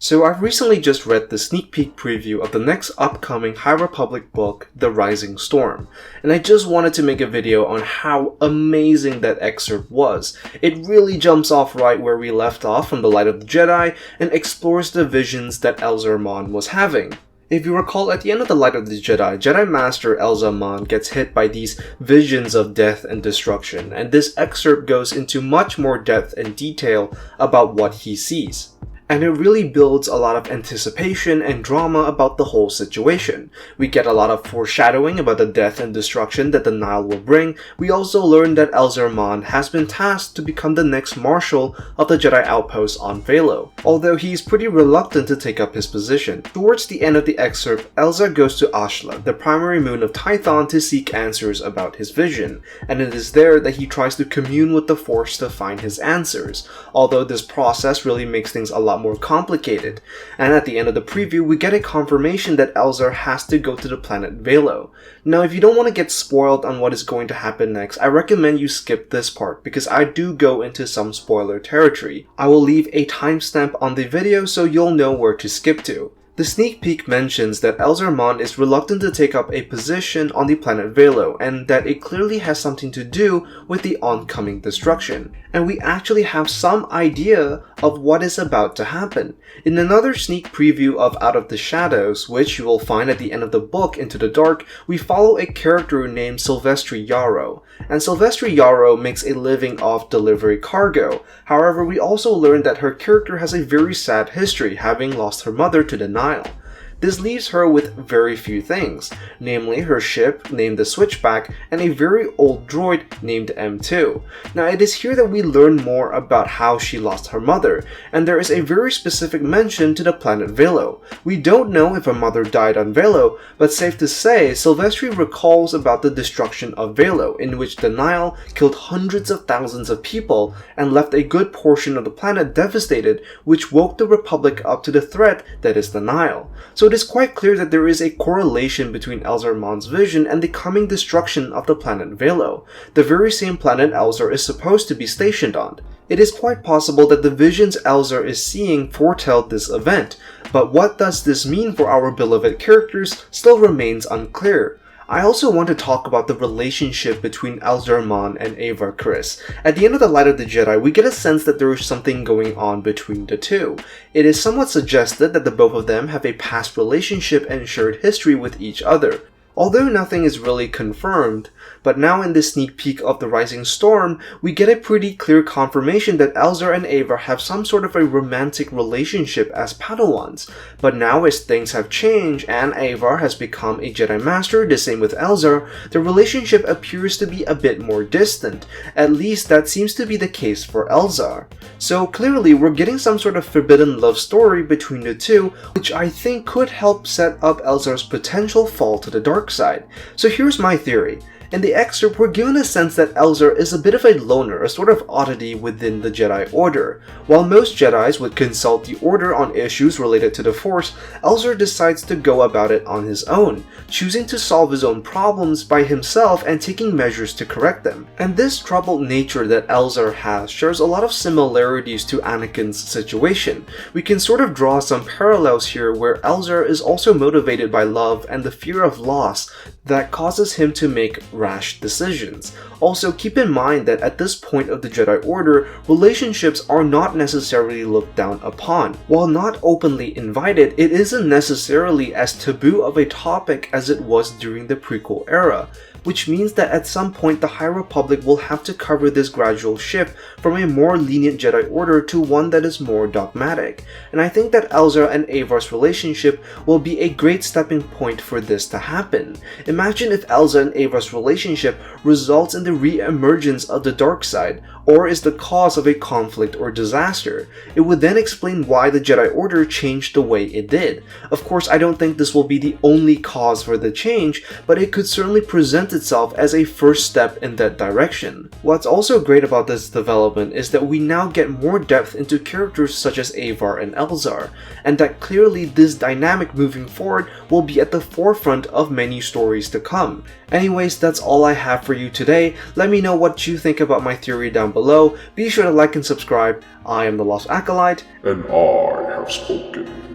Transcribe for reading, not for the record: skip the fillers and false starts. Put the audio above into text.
So I've recently just read the sneak peek preview of the next upcoming High Republic book, The Rising Storm, and I just wanted to make a video on how amazing that excerpt was. It really jumps off right where we left off from the Light of the Jedi and explores the visions that Elzar Mann was having. If you recall, at the end of the Light of the Jedi, Jedi Master Elzar Mann gets hit by these visions of death and destruction, and this excerpt goes into much more depth and detail about what he sees. And it really builds a lot of anticipation and drama about the whole situation. We get a lot of foreshadowing about the death and destruction that the Nihil will bring. We also learn that Elzar Mann has been tasked to become the next Marshal of the Jedi outpost on Valo, although he is pretty reluctant to take up his position. Towards the end of the excerpt, Elzar goes to Ashla, the primary moon of Tython, to seek answers about his vision, and it is there that he tries to commune with the Force to find his answers, although this process really makes things a lot more complicated. And at the end of the preview, we get a confirmation that Elzar has to go to the planet Valo. Now, if you don't want to get spoiled on what is going to happen next, I recommend you skip this part because I do go into some spoiler territory. I will leave a timestamp on the video so you'll know where to skip to. The sneak peek mentions that Elzar Mann is reluctant to take up a position on the planet Valo, and that it clearly has something to do with the oncoming destruction. And we actually have some idea of what is about to happen. In another sneak preview of Out of the Shadows, which you will find at the end of the book Into the Dark, we follow a character named Silvestri Yarrow. And Silvestri Yarrow makes a living off delivery cargo. However, we also learn that her character has a very sad history, having lost her mother to the Nihil. This leaves her with very few things, namely her ship named the Switchback and a very old droid named M2. Now it is here that we learn more about how she lost her mother, and there is a very specific mention to the planet Valo. We don't know if her mother died on Valo, but safe to say, Silvestri recalls about the destruction of Valo, in which the Nihil killed hundreds of thousands of people and left a good portion of the planet devastated, which woke the Republic up to the threat that is the Nihil. So it is quite clear that there is a correlation between Elzar Mann's vision and the coming destruction of the planet Valo, the very same planet Elzar is supposed to be stationed on. It is quite possible that the visions Elzar is seeing foretell this event, but what does this mean for our beloved characters still remains unclear. I also want to talk about the relationship between Elzar Mann and Avar Kriss. At the end of the Light of the Jedi, we get a sense that there is something going on between the two. It is somewhat suggested that the both of them have a past relationship and shared history with each other. Although nothing is really confirmed, but now in this sneak peek of The Rising Storm, we get a pretty clear confirmation that Elzar and Avar have some sort of a romantic relationship as Padawans. But now as things have changed and Avar has become a Jedi Master, the same with Elzar, the relationship appears to be a bit more distant. At least that seems to be the case for Elzar. So clearly we're getting some sort of forbidden love story between the two, which I think could help set up Elzar's potential fall to the dark side. So here's my theory. In the excerpt, we're given a sense that Elzar is a bit of a loner, a sort of oddity within the Jedi Order. While most Jedis would consult the Order on issues related to the Force, Elzar decides to go about it on his own, choosing to solve his own problems by himself and taking measures to correct them. And this troubled nature that Elzar has shares a lot of similarities to Anakin's situation. We can sort of draw some parallels here where Elzar is also motivated by love and the fear of loss that causes him to make rash decisions. Also, keep in mind that at this point of the Jedi Order, relationships are not necessarily looked down upon. While not openly invited, it isn't necessarily as taboo of a topic as it was during the prequel era, which means that at some point the High Republic will have to cover this gradual shift from a more lenient Jedi Order to one that is more dogmatic. And I think that Elzar and Avar's relationship will be a great stepping point for this to happen. Imagine if Elzar and Avar's relationship results in the re-emergence of the dark side, or is the cause of a conflict or disaster. It would then explain why the Jedi Order changed the way it did. Of course, I don't think this will be the only cause for the change, but it could certainly present presents itself as a first step in that direction. What's also great about this development is that we now get more depth into characters such as Avar and Elzar, and that clearly this dynamic moving forward will be at the forefront of many stories to come. Anyways, that's all I have for you today. Let me know what you think about my theory down below. Be sure to like and subscribe. I am the Lost Acolyte, and I have spoken.